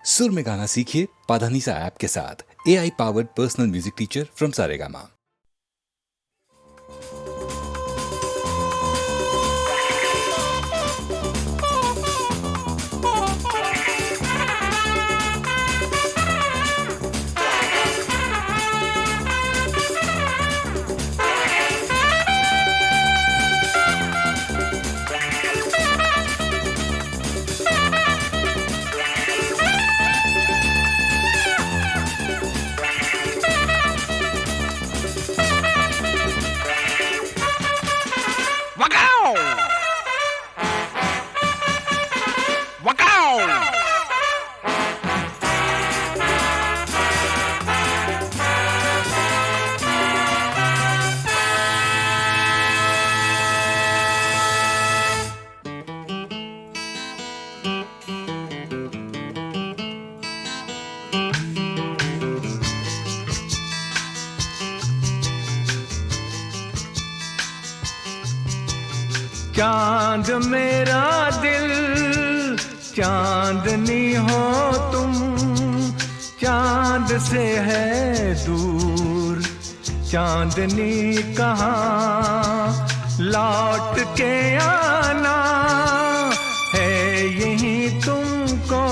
सुर में गाना सीखिए पाधानीसा ऐप के साथ। AI powered personal music teacher from Saregama. चांद मेरा दिल चांदनी हो तुम, चांद से है दूर चांदनी कहाँ, लौट के आना है यहीं तुमको,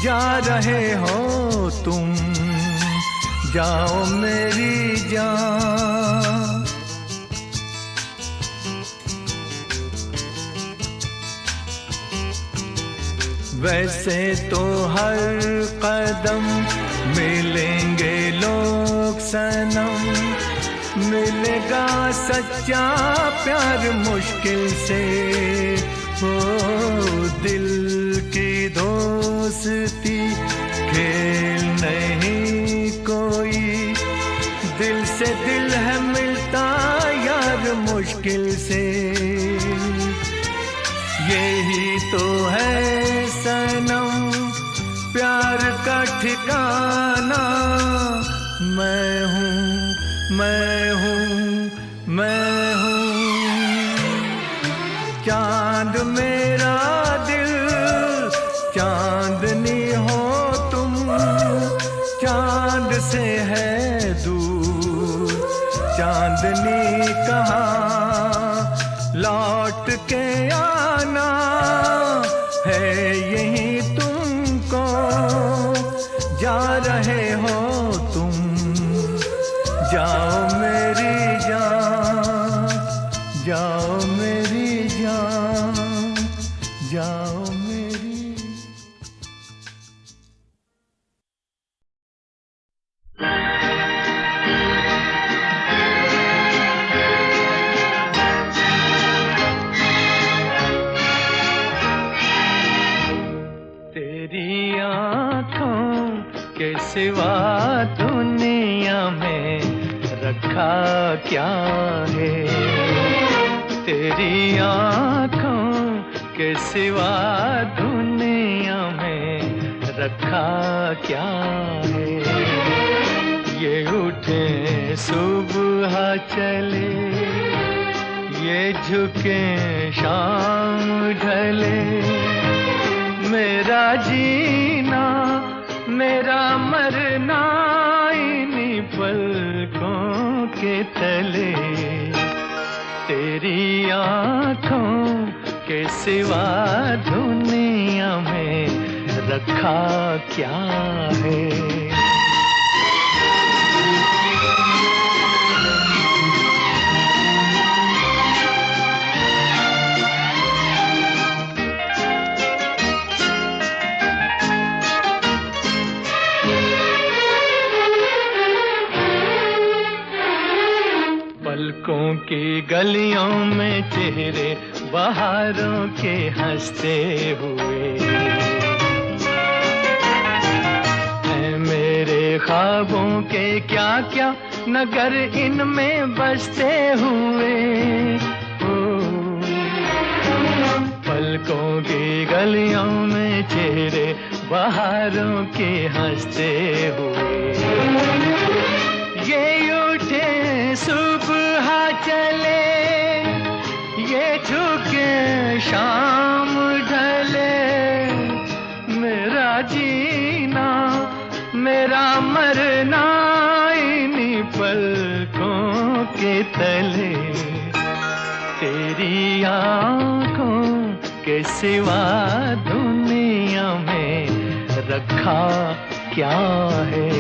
जा रहे हो तुम, जाओ मेरी जान। वैसे तो हर कदम मिलेंगे लोग सनम, मिलेगा सच्चा प्यार मुश्किल से, हो दिल की दोस्ती खेल नहीं कोई, दिल से दिल है मिलता यार मुश्किल से, यही तो है सनम प्यार का ठिकाना। मैं हूँ मैं हूँ मैं हूँ चांद मेरा दिल चांदनी हो तुम, चांद से है दूर चांदनी कहाँ, लौट के आना है यहीं तुमको, जा रहे हो तुम, जाओ मेरी जान, जाओ मेरी जान, जाओ मेरी। तेरी आँखों के सिवा दुनिया में रखा क्या है, तेरी आँखों के सिवा दुनिया में रखा क्या है, ये उठे सुबह चले, ये झुके शाम ढले, मेरा जीना मेरा मरना इन्हीं पलकों के तले, तेरी आँखों के सिवा दुनिया में रखा क्या है। पलकों की गलियों में चेहरे बहारों के हंसते हुए, है मेरे ख्वाबों के क्या क्या नगर इनमें बसते हुए, पलकों की गलियों में चेहरे बहारों के हंसते हुए, ये उठे सुबह चले, ये झुके शाम ढले, मेरा जीना मेरा मरना इन्हीं पलकों के तले तेरी आंखों के सिवा दुनिया में रखा क्या है।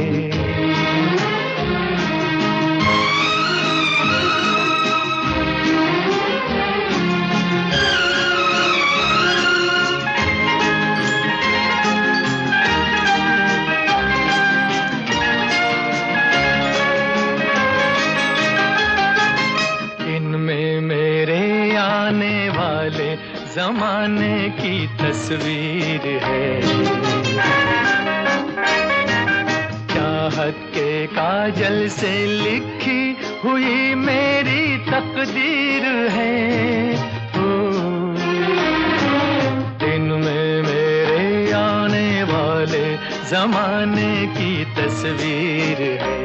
इनमें मेरे आने वाले जमाने की तस्वीर है, चाहत के काजल से लिखी हुई मेरी तकदीर है। इनमें मेरे आने वाले जमाने की तस्वीर है।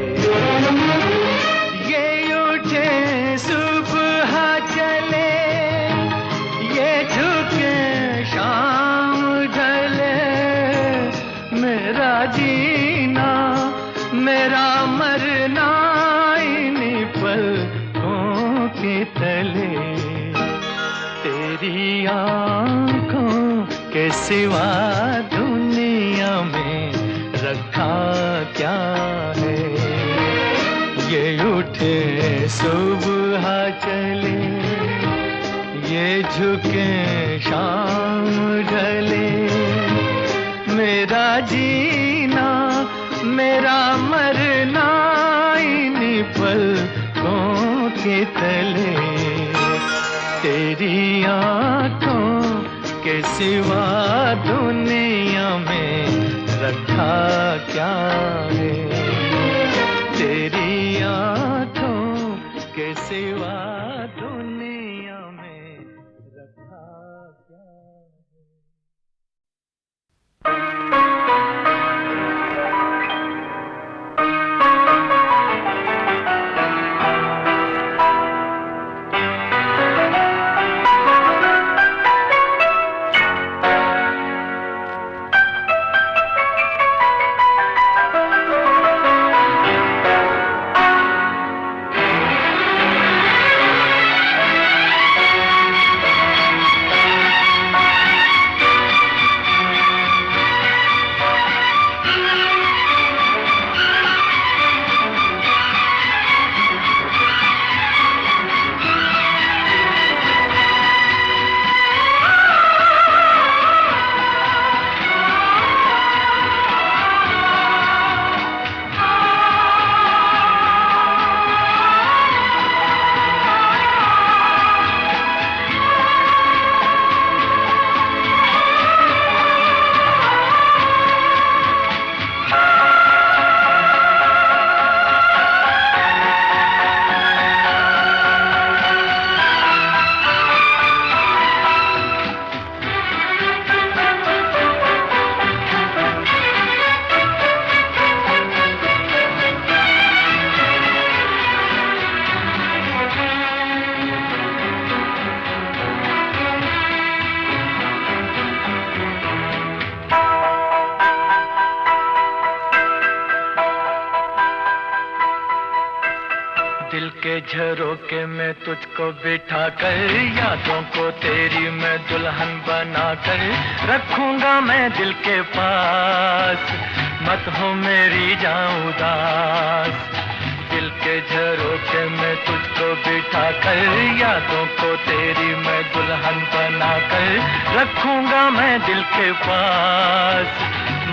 ये उठे सुबह चले, ये झुके शाम ढले, मेरा जीना मेरा मरना इन्हीं पलकों के तले तेरी आंखों के सिवा दुनिया में रखा क्या है। ये उठे सुबह चले, ये झुके शाम ढले, मेरा जीना मेरा मरना इन्हीं पलकों के तले तेरी आंखों के सिवा दुनिया में रखा क्या है। तेरी आंखों के सिवा दुनिया में रखा क्या है। दिल के झरोके में तुझको बिठा कर, यादों को तेरी मैं दुल्हन बना कर रखूंगा मैं दिल के पास, मत हो मेरी जाऊं उदास। दिल के झरोके में तुझको बिठा कर, यादों को तेरी मैं दुल्हन बना कर रखूंगा मैं दिल के पास,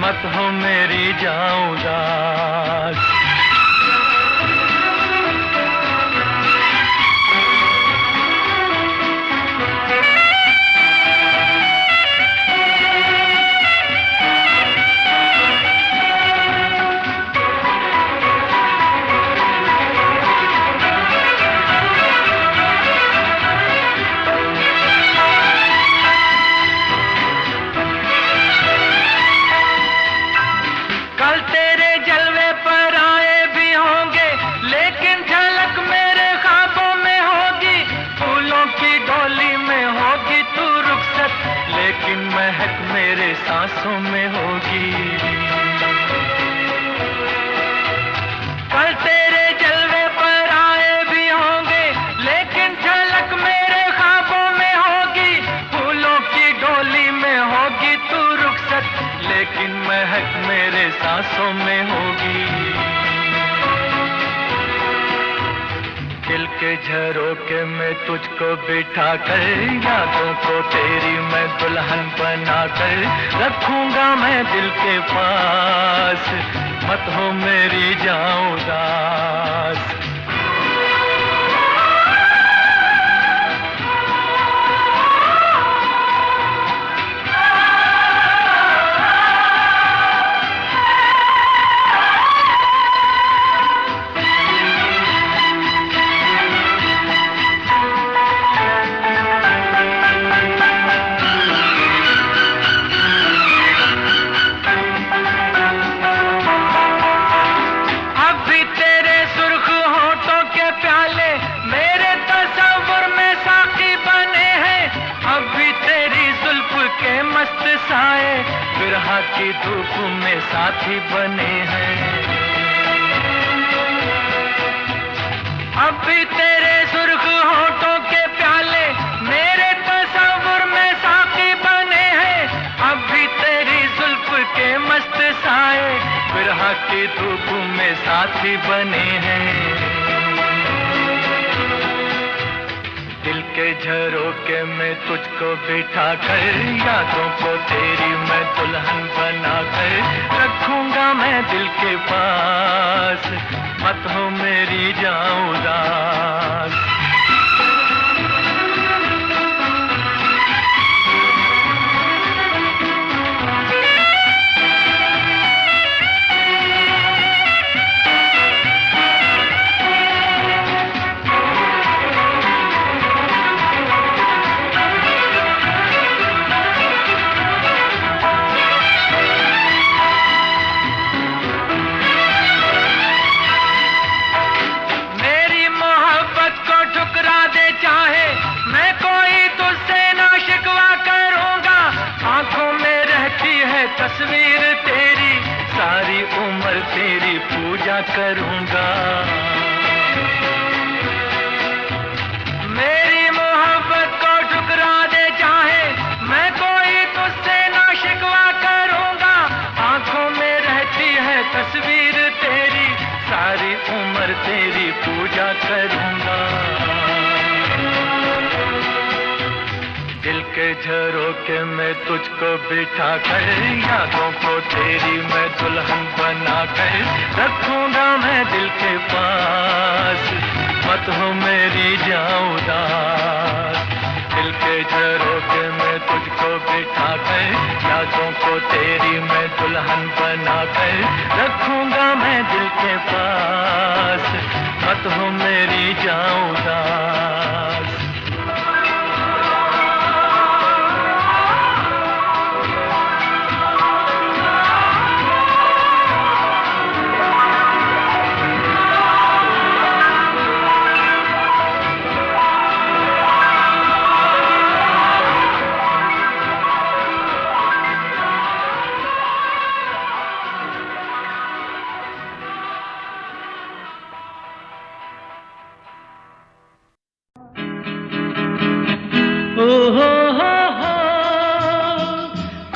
मत हो मेरी जाऊं उदास। कल तेरे जलवे पर महक मेरे सांसों में होगी। दिल के झरोखे में तुझको बिठा कर, यादों को तेरी मैं दुल्हन बना कर रखूंगा मैं दिल के पास, मत हो मेरी जान उदास। मस्त साए बिरहा की धूप में साथी बने हैं। अब भी तेरे सुर्ख होठों के प्याले मेरे तस्वुर में साथी बने हैं। अब भी तेरी जुल्फ के मस्त साए बिरहा की धूप में साथी बने हैं। दिल के झरोखे में तुझको बिठा कर, यादों को तेरी मैं दुल्हन बना कर रखूंगा मैं दिल के पास, मत हो मेरी जान उदास। तस्वीर तेरी सारी उम्र तेरी पूजा करूंगा। मेरी मोहब्बत को ठुकरा दे चाहे मैं कोई तुझसे ना शिकवा करूंगा। आंखों में रहती है तस्वीर तेरी सारी उम्र तेरी पूजा करूंगा। दिल के झरोखे में तुझको बिठा कर, यादों को तेरी मैं दुल्हन बना कर रखूंगा मैं दिल के पास, मत हो मेरी जान उदास। दिल के झरोखे में तुझको बिठा कर, यादों को तेरी मैं दुल्हन बना कर रखूंगा मैं दिल के पास, मत हो मेरी जान उदास।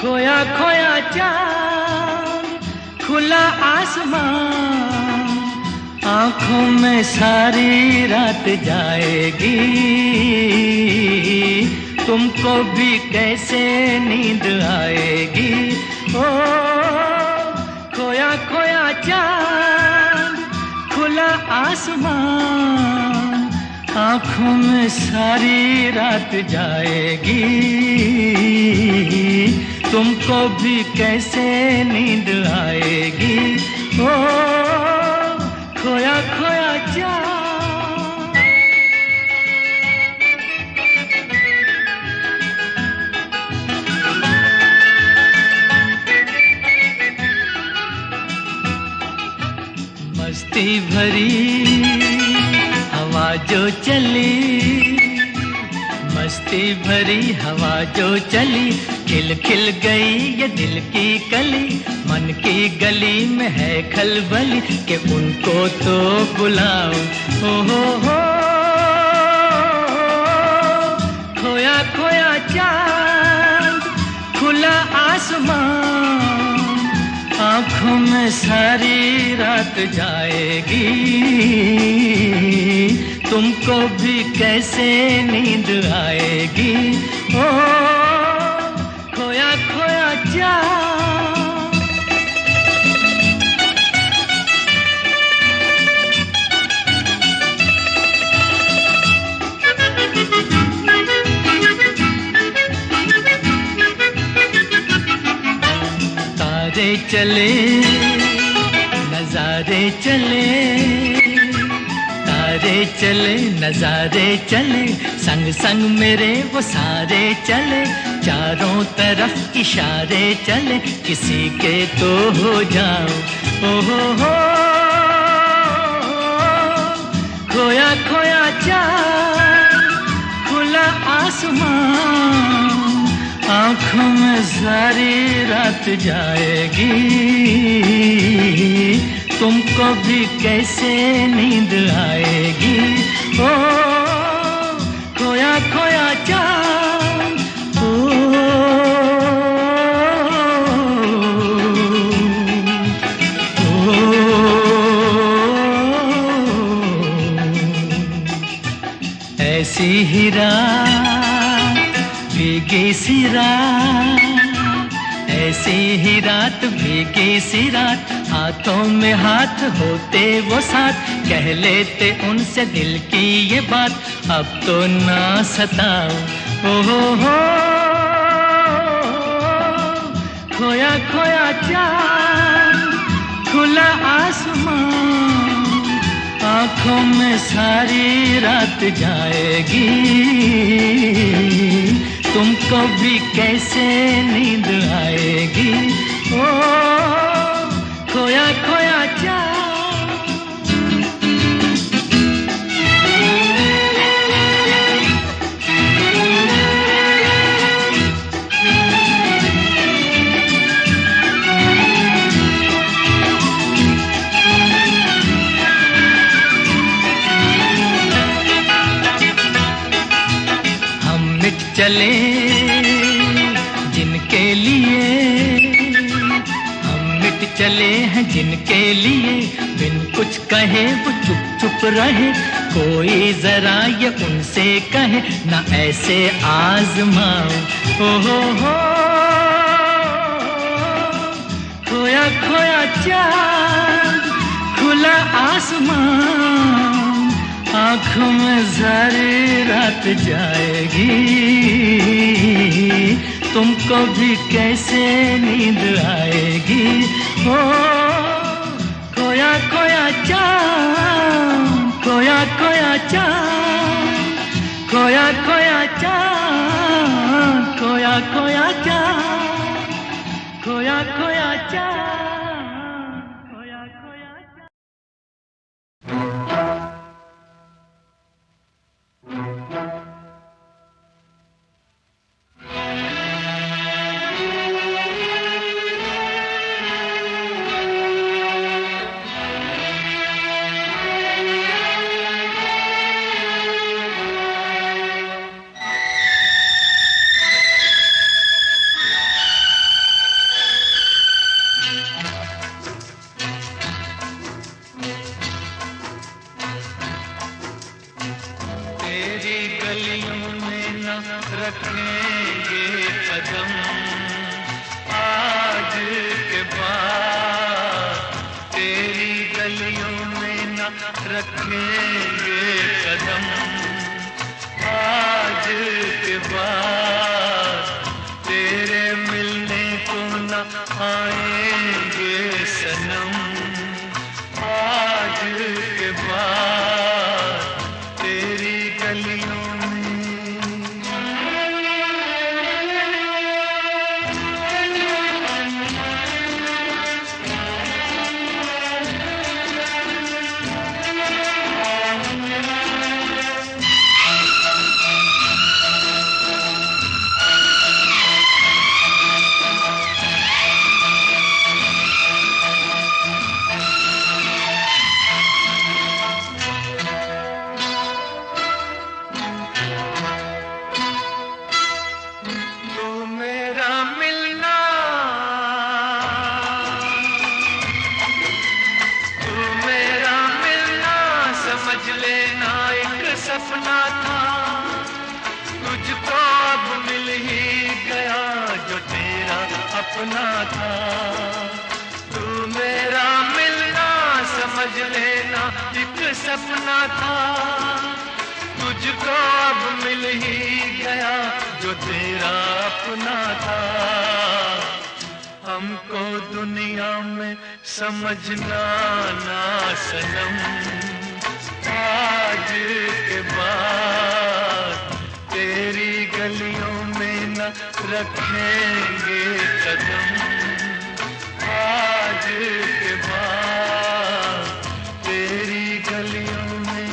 खोया खोया चांद खुला आसमान, आंखों में सारी रात जाएगी, तुमको भी कैसे नींद आएगी। ओ खोया खोया चांद खुला आसमान, आंखों में सारी रात जाएगी, तुमको भी कैसे नींद आएगी। ओ खोया खोया चांद। मस्ती भरी हवा जो चली, मस्ती भरी हवा जो चली, खिल खिल गई ये दिल की कली, मन की गली में है खलबली कि उनको तो बुलाओ। हो खोया खोया चांद खुला आसमान, आँखों में सारी रात जाएगी, तुमको भी कैसे नींद आएगी। ओ खोया खोया जा तारे चले नजारे चले, तारे चले नजारे चले, संग संग मेरे वो सारे चले, चारों तरफ इशारे चले, किसी के तो हो जाओ। ओ हो खोया खोया चाँद खुला आसमां, आँखों में सारी रात जाएगी, तुमको भी कैसे नींद आएगी। ओ खोया खोया चाँद, ऐसी ही रात भीगी सी रात, ऐसी ही रात भीगी सी रात, हाथों में हाथ होते वो साथ, कह लेते उनसे दिल की ये बात, अब तो ना सताओ। हो खोया खोया चाँद खुला आसमां, आँखों में सारी रात जाएगी, तुमको भी कैसे नींद आएगी। ओ खोया खोया चाँद। चले जिनके लिए, हम मिट चले हैं जिनके लिए, बिन कुछ कहे वो चुप चुप रहे, कोई जरा ये उनसे कहे ना ऐसे आजमाओ। हो खोया खोया चाँद खुला आसमां, आँखों में सारी रात जाएगी, तुमको भी कैसे नींद आएगी। ओ खोया खोया चाँद, खोया खोया चाँद, खोया खोया चाँद, खोया खोया चाँद, खोया खोया चाँद, खोया खोया चाँद। रखेंगे कदम आज के बाद, तेरी गलियों में न रखेंगे कदम आज के बाद, तेरे मिलने को न आएंगे सनम आज के बाद, तेरी गलियों सपना था, तुझको अब मिल ही गया जो तेरा अपना था। तू मेरा मिलना समझ लेना एक सपना था, तुझको अब मिल ही गया जो तेरा अपना था। हमको दुनिया में समझना ना सनम, आज के बाद तेरी गलियों में न रखेंगे कदम। आज के बाद तेरी गलियों में।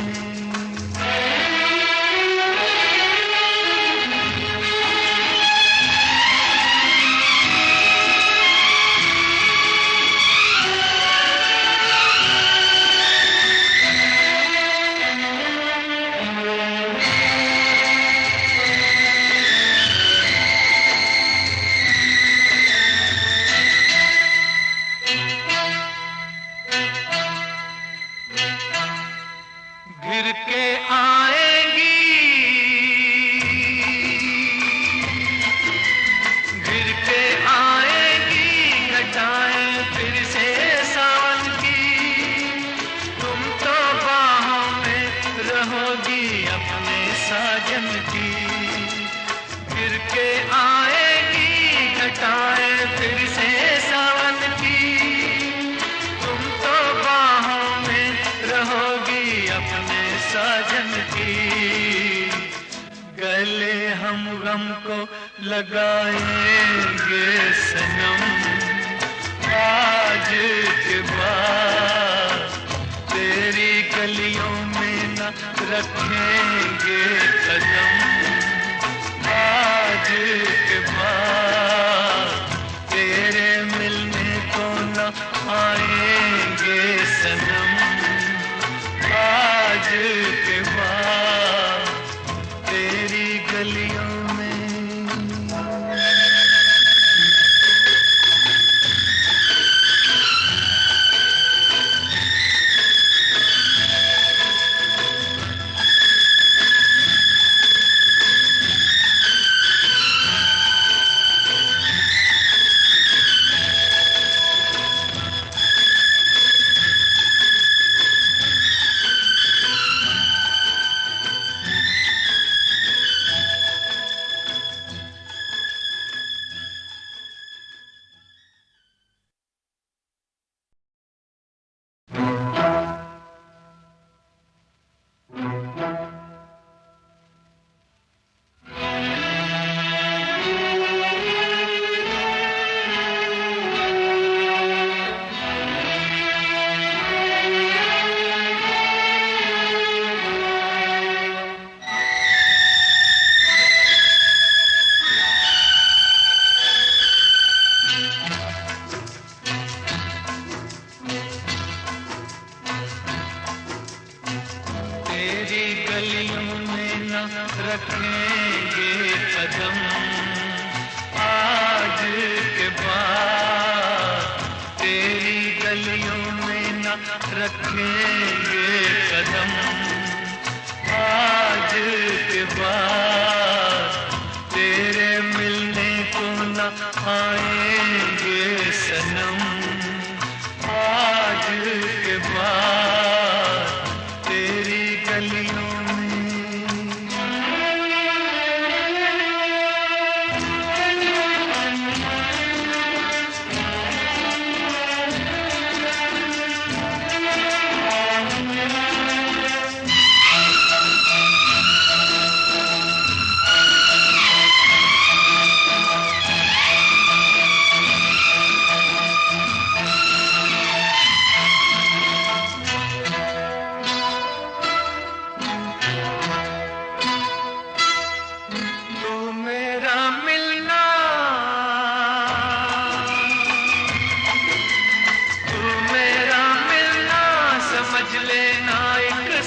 घिर के आएंगी, घिर के आएंगी घटाएं फिर से सावन की। तुम तो बाहों में रहोगी अपने साजन की। घिर के आएंगी घटाएं फिर से सावन की। तुम तो बाहों में रहोगी अपने साजन की। गले हम गम को लगाएंगे सनम, आज के बाद तेरी गलियों में न रखेंगे कदम। आज के बाद तेरे मिलने को न आएंगे सनम। आज के बाद तेरी गलियों में। रखेंगे कदम। आज के बाद तेरी गलियों में न रखेंगे कदम। आज के बाद तेरे मिलने को न आएंगे सनम। आज के बाद तेरी गलियों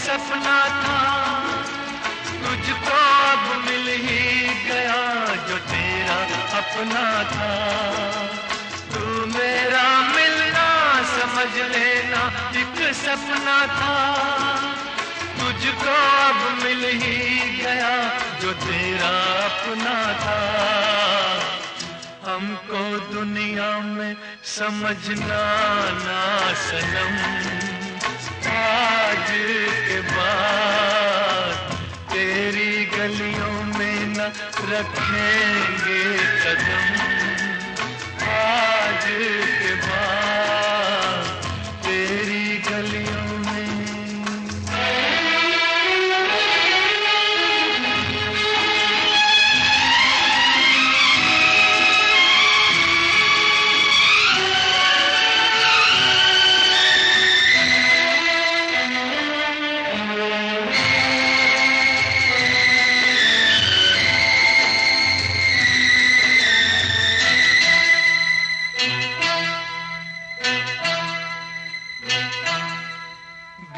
सपना था, तुझको अब मिल ही गया जो तेरा अपना था। तू मेरा मिलना समझ लेना एक सपना था, तुझ मुझको अब मिल ही गया जो तेरा अपना था। हमको दुनिया में समझना ना सनम, आज के बाद तेरी गलियों में न रखेंगे कदम। आज के बाद तेरी गलियों में।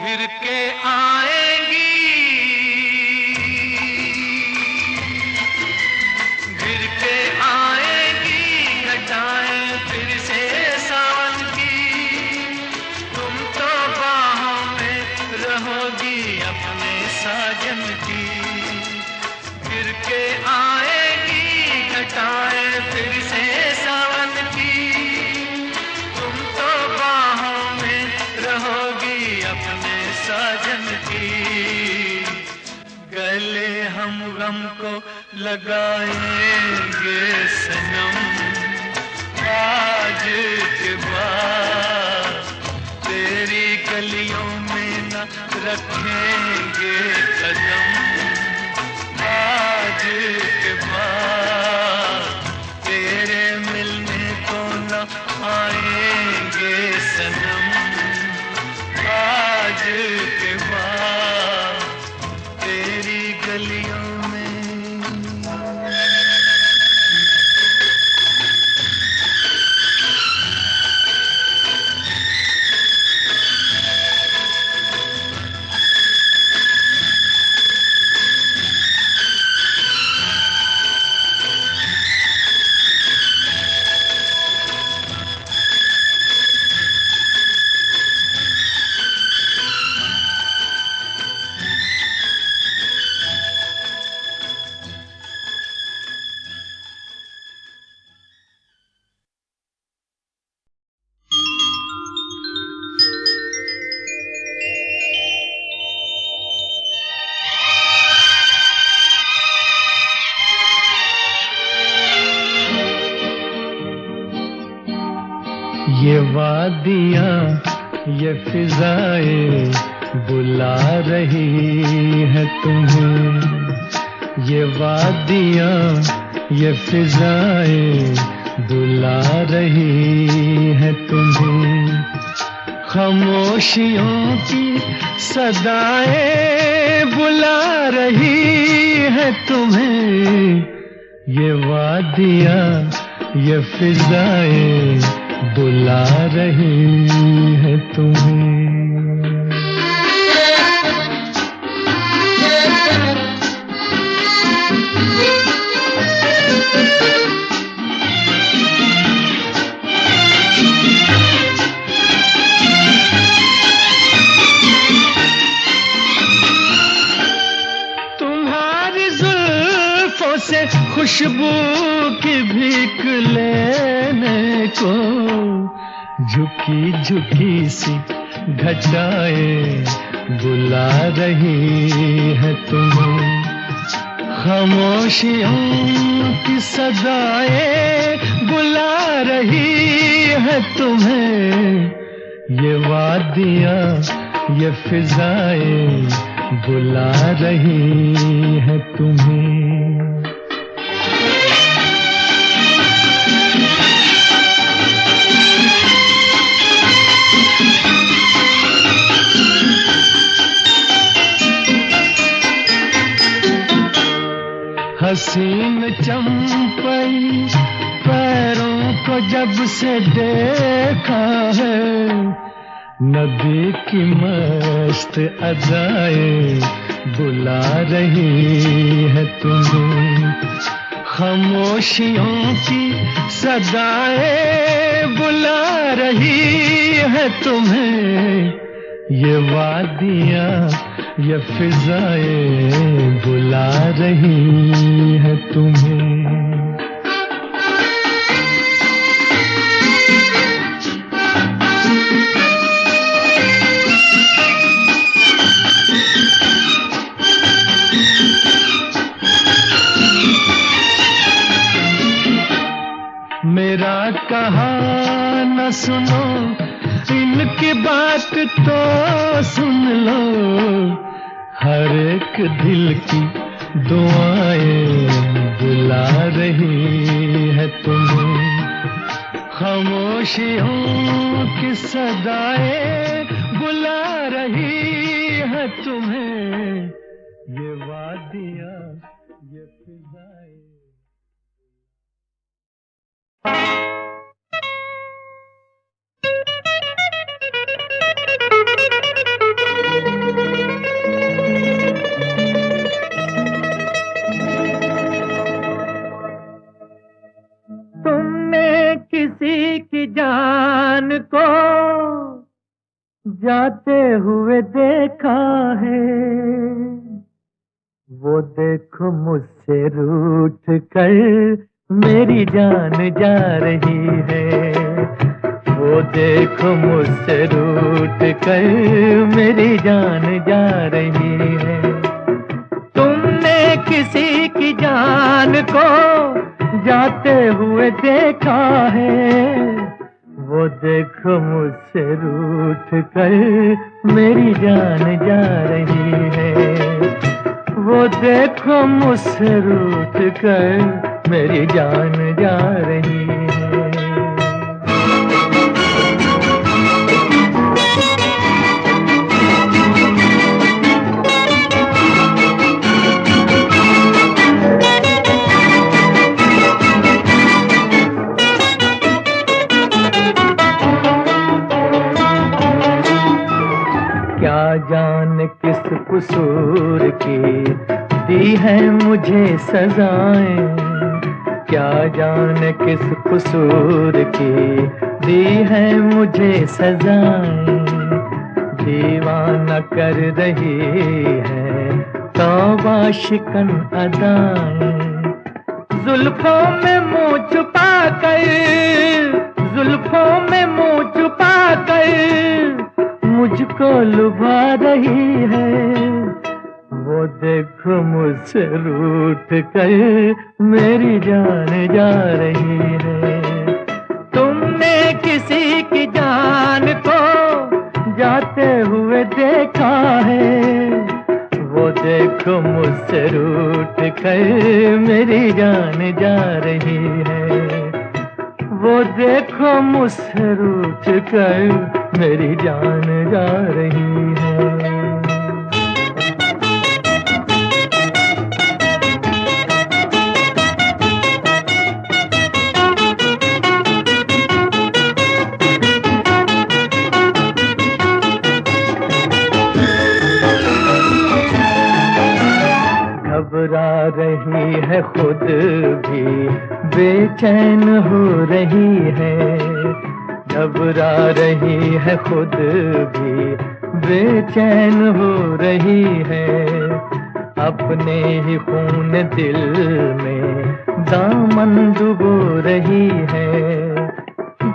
घिर के आएंगी, घिर के आएंगी घटाएं फिर से सावन की। तुम तो बाहों में रहोगी अपने साजन की। घिर के आएंगी घटाएं फिर से सावन की। तुम तो बाहों में रहोगी अपने साजन की। गले हम गम को लगाएंगे सनम, आज के बाद तेरी गलियों में न रखेंगे कदम। आज के बाद तेरे मिलने को न आएंगे सनम। आज के बाद तेरी गलियों में। ये वादियाँ ये फिजाएं बुला रही है तुम्हें। ये वादियाँ ये फिजाएं बुला रही है तुम्हें। खामोशियों की सदाएं बुला रही है तुम्हें। ये वादियाँ ये फिजाएं बुला रही है तुम्हें। तुम्हारी जुल्फों से खुशबू की भीख लेने को झुकी झुकी सी घटाएं बुला रही है तुम्हें। खामोशियों की सदाएं बुला रही है तुम्हें। ये वादियाँ ये फिजाएं बुला रही है तुम्हें। हसीन चंपई पैरों को जब से देखा है, नदी की मस्त अदाएं बुला रही है तुम्हें। खामोशियों की सदाएं बुला रही है तुम्हें। ये वादियाँ ये फिजाएं बुला रही है तुम्हें। मेरा कहा न सुनो, इनकी बात तो सुन लो, हर एक दिल की दुआएं बुला रही है तुम्हें। खामोशियों की सदाएं बुला रही है तुम्हें। ये वादियाँ ये फिजाएं। तुमने किसी की जान को जाते हुए देखा है, वो देखो मुझसे रूठ कर मेरी जान जा रही है। वो देखो मुझसे रूठ कर मेरी जान जा रही है। तुमने किसी की जान को जाते हुए देखा है, वो देखो मुझसे रूठ कर मेरी जान जा रही है। वो देखो मुझसे रूठ कर मेरी जान जा रही है। क्या जाने किस कसूर की दी है मुझे सजाएं, क्या जाने किस कसूर की दी है मुझे सजाएं। दीवाना कर रही है तौबा शिकन अदाएं। जुल्फों में मुंह छुपा कर, जुल्फों में मुंह छुपा कर मुझको लुभा रही है। वो देखो मुझसे रूठ कर मेरी जान जा रही है। तुमने किसी की जान को जाते हुए देखा है, वो देखो मुझसे रूठ कर मेरी जान जा रही है। वो देखो मुझसे रूठ कर मेरी जान जा रही है। घबरा रही है खुद भी बेचैन हो रही है। घबरा रही है खुद भी बेचैन हो रही है। अपने ही खून दिल में दामन डुबो रही है।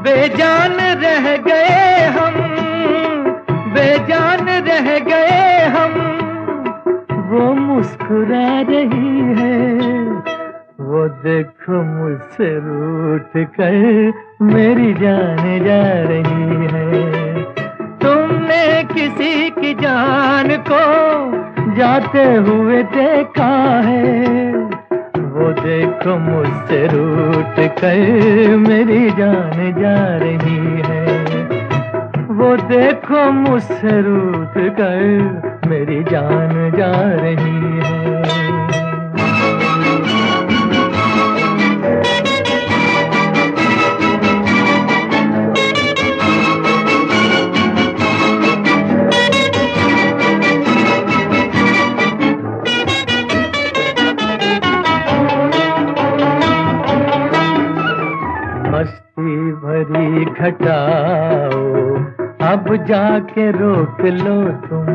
बेजान रह गए हम, बेजान रह गए हम, वो मुस्कुरा रही है। वो देखो मुझसे रूठ कर मेरी जान जा रही है। तुमने किसी की जान को जाते हुए देखा है, वो देखो मुझसे रूठ कर मेरी जान जा रही है। वो देखो मुझसे रूठ कर मेरी जान जा रही है। मस्ती भरी घटाओ अब जाके रोक लो तुम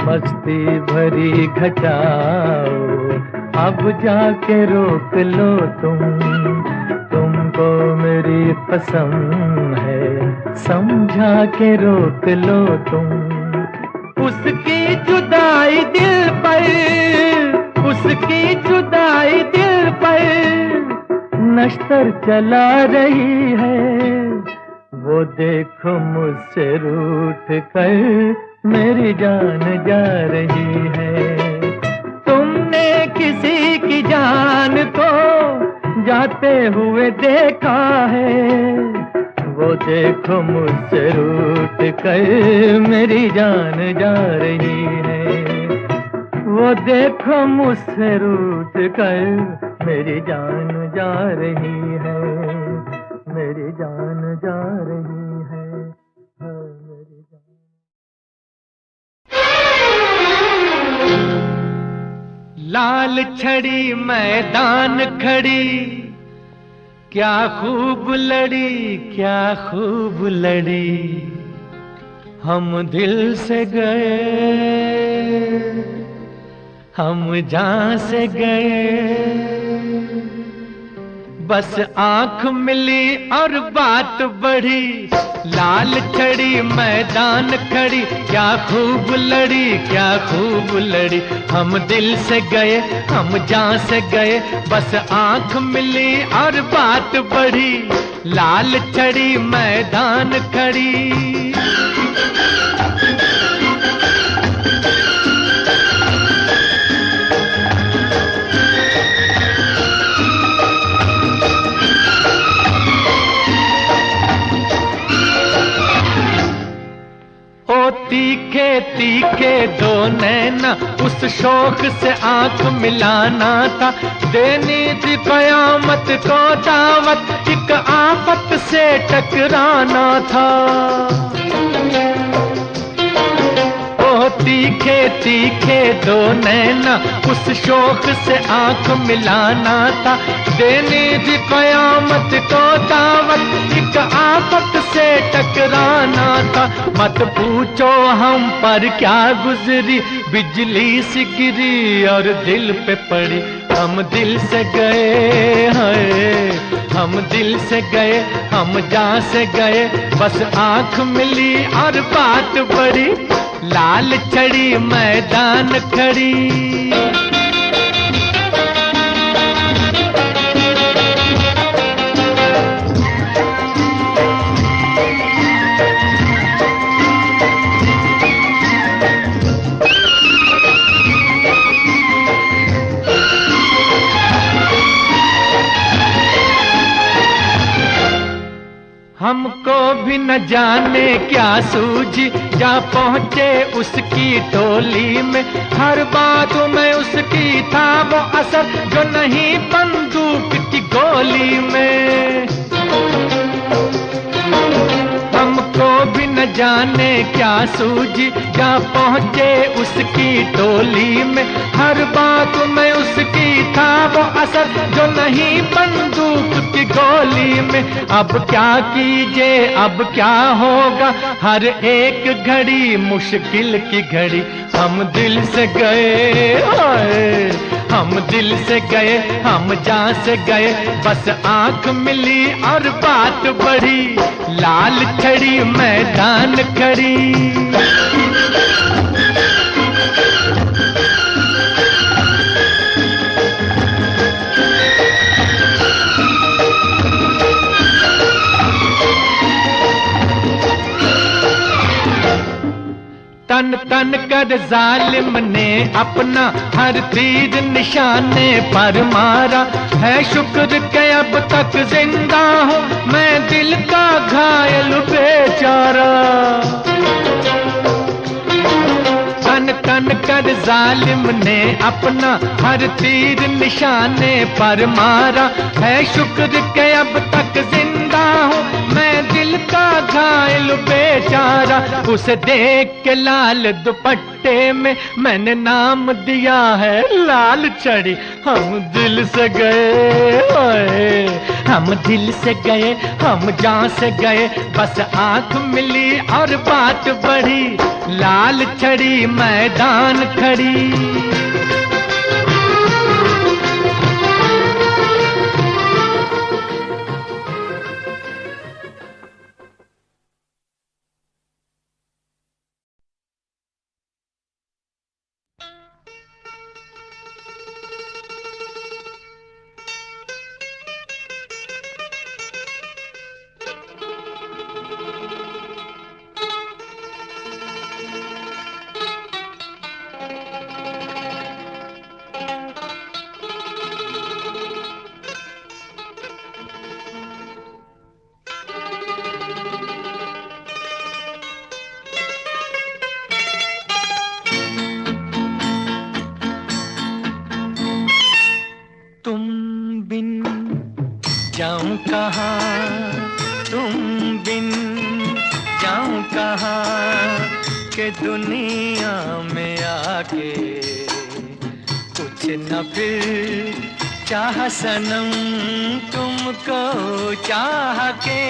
मस्ती भरी घटाओ, अब जाके रोक लो तुमको मेरी पसंद है, समझा के रोक लो तुम। उसकी जुदाई दिल पर, उसकी जुदाई दिल पर नश्तर चला रही है, वो देखो मुझसे रूठ कर मेरी जान जा रही है। तुमने किसी की जान को जाते हुए देखा है, वो देखो मुझसे रूठ कर मेरी जान जा रही है, वो देखो मुझसे रूठ कर मेरी जान जा रही है, मेरी जान जा रही है, मेरी जान। लाल छड़ी मैदान खड़ी, क्या खूब लड़ी, क्या खूब लड़ी, हम दिल से गए, हम जान से गए, बस आंख मिली और बात बढ़ी। लाल छड़ी मैदान खड़ी, क्या खूब लड़ी, क्या खूब लड़ी, हम दिल से गए, हम जान से गए, बस आंख मिली और बात बढ़ी। लाल छड़ी मैदान खड़ी। तीखे तीखे दो नैना, उस शौक से आंख मिलाना था, देनी थी कयामत को दावत, एक आफत से टकराना था। ओ तीखे तीखे दो नैना, उस शौक से आंख मिलाना था, देनी थी कयामत को दावत, एक आफत से टकराना था। मत पूछो हम पर क्या गुजरी, बिजली सी गिरी और दिल पे पड़ी, हम दिल से गए हैं, हम दिल से गए, हम जान से गए, बस आंख मिली और बात बढ़ी। लाल छड़ी मैदान खड़ी। हमको भी न जाने क्या सूझी, जा पहुँचे उसकी टोली में, हर बात में उसकी था वो असर, जो नहीं बंदूक की गोली में। हमको भी न जाने क्या सूझी, जा पहुँचे उसकी टोली में, हर बात में उसकी था वो असर, जो नहीं बंदूक की गोली में। अब क्या कीजिए, अब क्या होगा, हर एक घड़ी मुश्किल की घड़ी, हम दिल से गए, हम दिल से गए, हम जान से गए, बस आंख मिली और बात बढ़ी। लाल छड़ी मैदान खड़ी। तन तन कर जालिम ने अपना हर तीर निशाने पर मारा, है शुक्र के अब तक जिंदा हूँ मैं, दिल का घायल बेचारा। तन तन कर जालिम ने अपना हर तीर निशाने पर मारा, है शुक्र के अब तक जिंदा हूँ मैं, दिल का घायल बेचारा। उसे देख के लाल दुपट्टे में मैंने नाम दिया है लाल छड़ी। हम दिल से गए ओए, हम दिल से गए, हम जान से गए, बस आंख मिली और बात बढ़ी, लाल छड़ी मैदान खड़ी। जाऊं कहाँ, तुम बिन जाऊं कहाँ, के दुनिया में आके कुछ न फिर चाह सनम तुमको चाह के।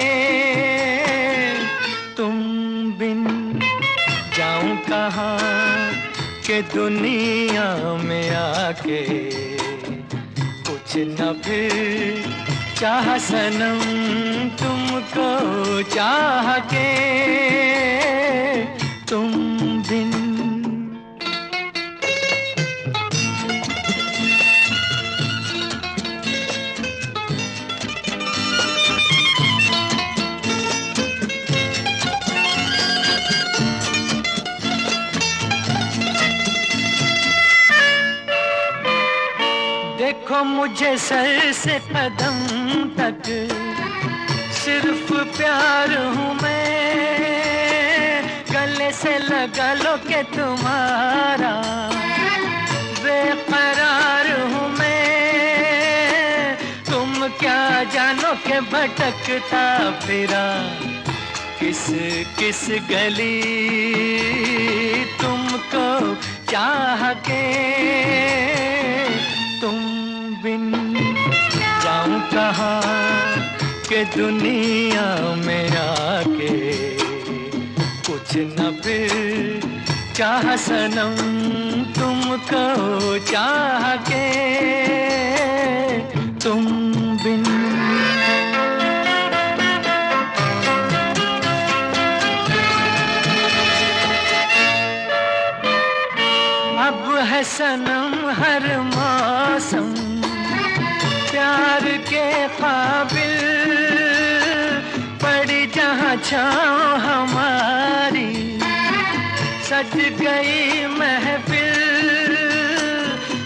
तुम बिन जाऊं कहाँ, के दुनिया में आके कुछ न फिर चाह सनम तुमको चाह के। तुम बिन देखो मुझे सर से कदम तक सिर्फ प्यार हूँ मैं, गले से लगा लो के तुम्हारा बेकरार हूँ मैं। तुम क्या जानो के भटकता फिरा किस किस गली तुमको चाह के। तुम बिन जाऊं कहाँ, के दुनिया में आके कुछ न फिर चाह सनम तुमको चाह के। तुम बिन अब है सनम हर मौसम प्यार के काबिल, पड़ी जहाँ छाँव हमारी सज गई महफिल।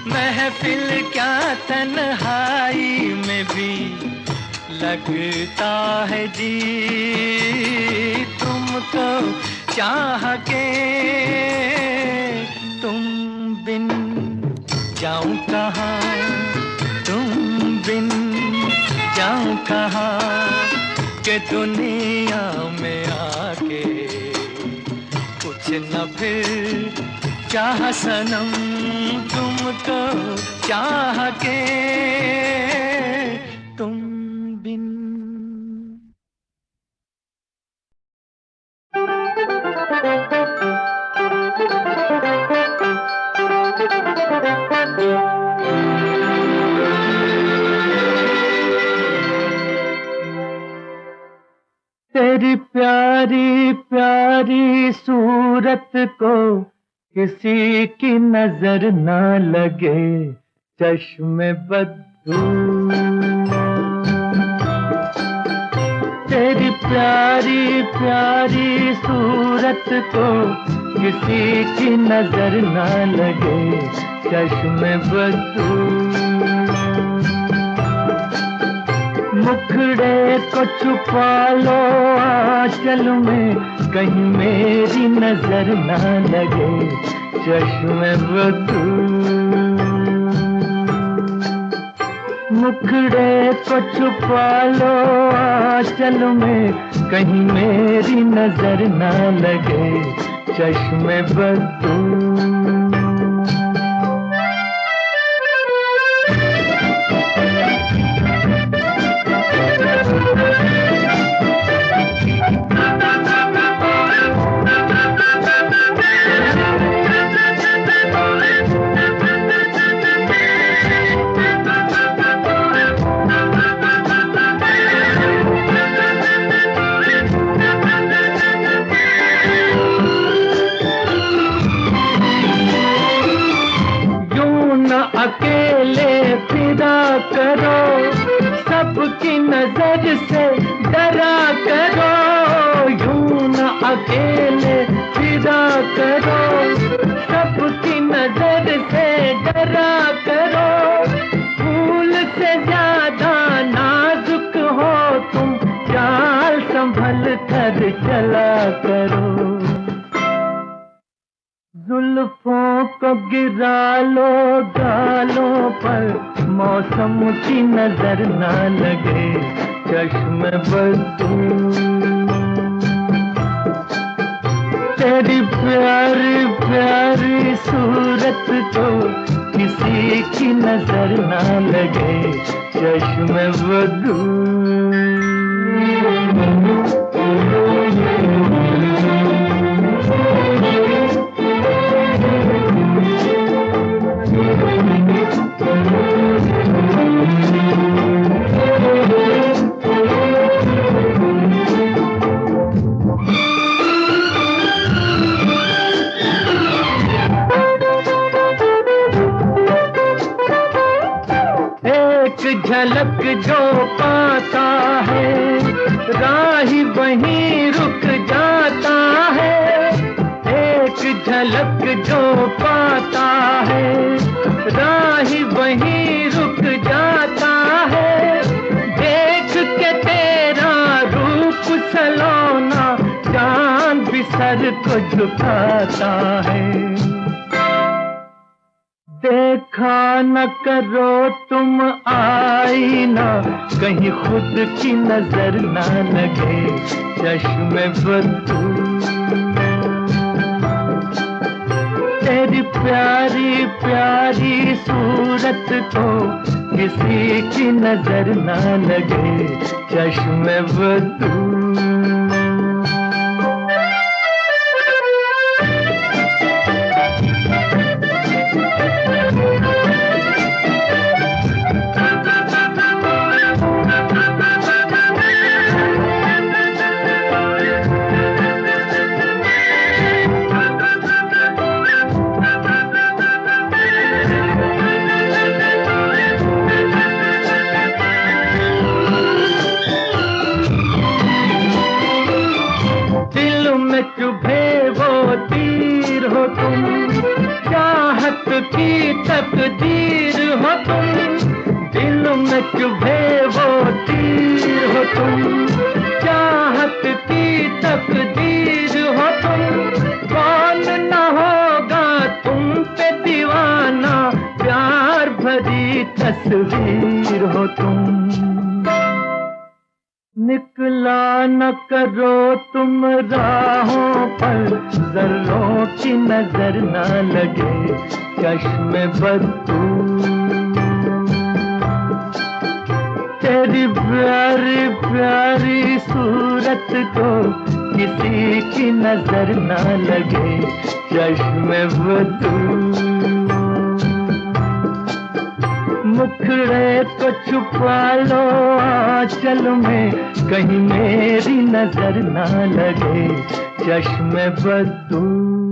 महफिल क्या तन्हाई में भी लगता है जी तुमको चाह के। तुम बिन जाऊं कहाँ, तुम बिन जाऊं कहाँ, के दुनिया में आके कुछ न फिर चाह सनम तुमको चाह के। तुम बिन तेरी प्यारी प्यारी सूरत को किसी की नजर ना लगे चश्मे बद्दू। तेरी प्यारी प्यारी सूरत को किसी की नजर ना लगे चश्मे बद्दू। मुखड़े को छुपा लो आंचल में कहीं मेरी नजर ना लगे चश्मे बद्दू। मुखड़े को छुपा लो आंचल में कहीं मेरी नजर ना लगे चश्मे बदू। अकेले फिरा करो, सबकी नजर से डरा करो, यूं न अकेले फिरा करो, सबकी नजर से डरा करो। फूल से ज्यादा नाजुक हो तुम, चाल संभल कर चला करो। जुल्फों को गिरा लो गालों पर, मौसम की नजर ना लगे चश्मे बदू। तेरी प्यारी प्यारी सूरत को किसी की नजर ना लगे चश्मे बदू। झलक जो पाता है, राही वहीं रुक जाता है। एक झलक जो पाता है, राही वहीं रुक जाता है। देख के तेरा रूप सलोना, चांद भी सर को झुकाता है। देखा न करो तुम आईना, कहीं खुद की नजर ना लगे चश्मे बदू। तेरी प्यारी प्यारी सूरत को किसी की नजर ना लगे चश्मे बदू। चुभे वो तीर हो तुम, चाहत की तकदीर हो तुम। दिल में चुभे वो तीर हो तुम, चाहत की तकदीर हो तुम। कौन न होगा तुम पे दीवाना, प्यार भरी तस्वीर हो तुम। निकला न करो तुम राहों पर, जर्रों की नजर ना लगे चश्मे बदू। तेरी प्यारी प्यारी सूरत को किसी की नजर ना लगे चश्मे बदू। मुखड़े को छुपा लो आंचल में, कहीं मेरी नजर ना लगे चश्मे बदू।